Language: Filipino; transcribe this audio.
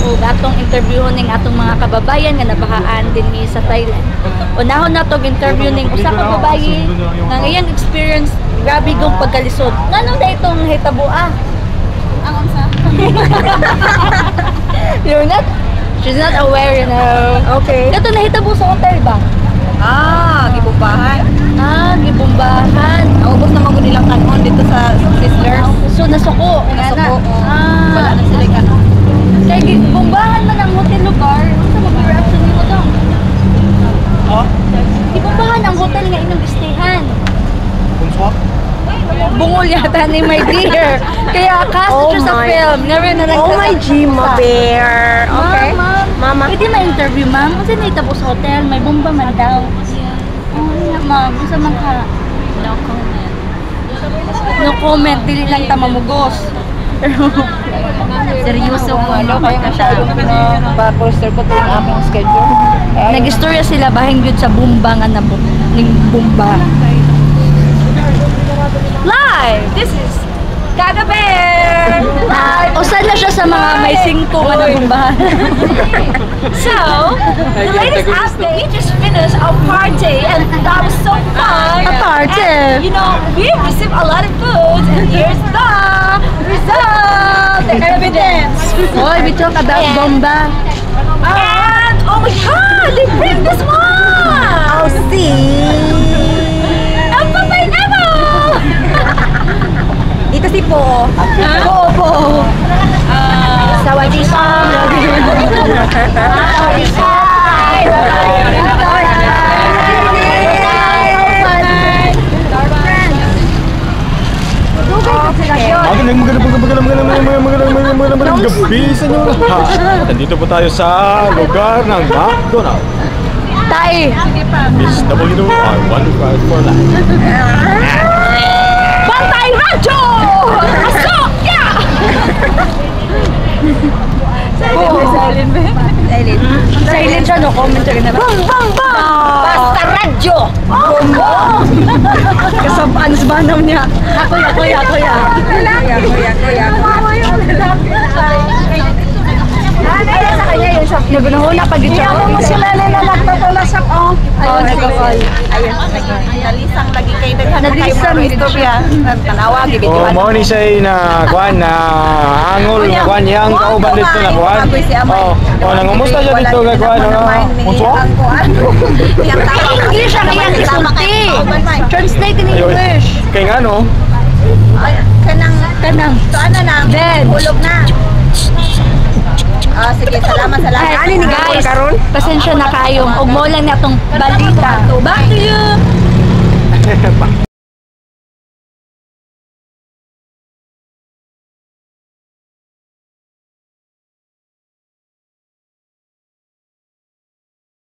ug atong interviewon ning atong mga kababayan nga nabahaan dinhi sa Thailand. Unahon na tong interview ning usa ka babayi nga iyang experience grabe gong pagkalisod. Ngano da itong hitabo ang unsa? She's not aware, you know. Okay. Kato nahitabo sa hotel ba? Gibumbahan. Gibumbahan. Ubos na magud nilang kanon dito sa Sizzlers. So nasuko. Nasuko. Ah. Wala na sila kanon. Kaya gibumbahan man ang hotel lugar. Unsa mo reaction nimo daw? Gibumbahan ang hotel nga inyong istayhan. Bungol yata ni my dear. Kaya cast siya sa film. Never na Oh my G, ma bear. Okay. Mama. Pwede ma-interview, ma'am. Kasi nahitabo sa hotel. May bomba man daw. Oh, yeah, ma'am. Gusto man ka. No comment. No comment. Dili lang ta mamugos. Seryoso mo. Kaya masyadong pa-poster ko ito yung aming schedule. Nag-istorya sila bahing yun sa bomba nga na ning bomba. Live! This is Gaga Bear! Usan na siya sa mga may singko nga na bombahan. So, the latest update, we just finished our party and that was so fun. A party? And, you know, we received a lot of food and here's the result, the evidence. Oh, we talk about bomba. And, oh my God, they bring this one! I'll see. Ang papay na mo! Ito si Po. Po. Sawadee ka. Magandang gabi sa inyo lahat. Nandito po tayo sa lugar ng McDonald's. Tay. SWR 154 Live. Bantay Radyo! Asok! Yeah! Silent ba? Silent. Silent siya, no commentary na ba? Bang! Bang! Bang! Basta Radyo! Bombo! Kasabaan sa banaw niya. Kuya. Kuya. Ay, sa kanya yung shop. Nagunahuna pag ito. Mo sila na nagpapala sa Ayun, nag-call. Ayun, nalisang lagi kay daghan Nalisang istorya. Tanawa gid Oh, mo ni say na kuan na angol na kuan yang kauban dito na kuan. Oh, nangumusta siya dito ga kuan no. Unsa? Yang tawag English ang iyang isulti. Translate in English. Kay ngano? Kanang. So ano na? Then. Hulog na. Sige, salamat. Ay, guys, pasensya na kayo. Ug mo lang na itong balita. Back to you!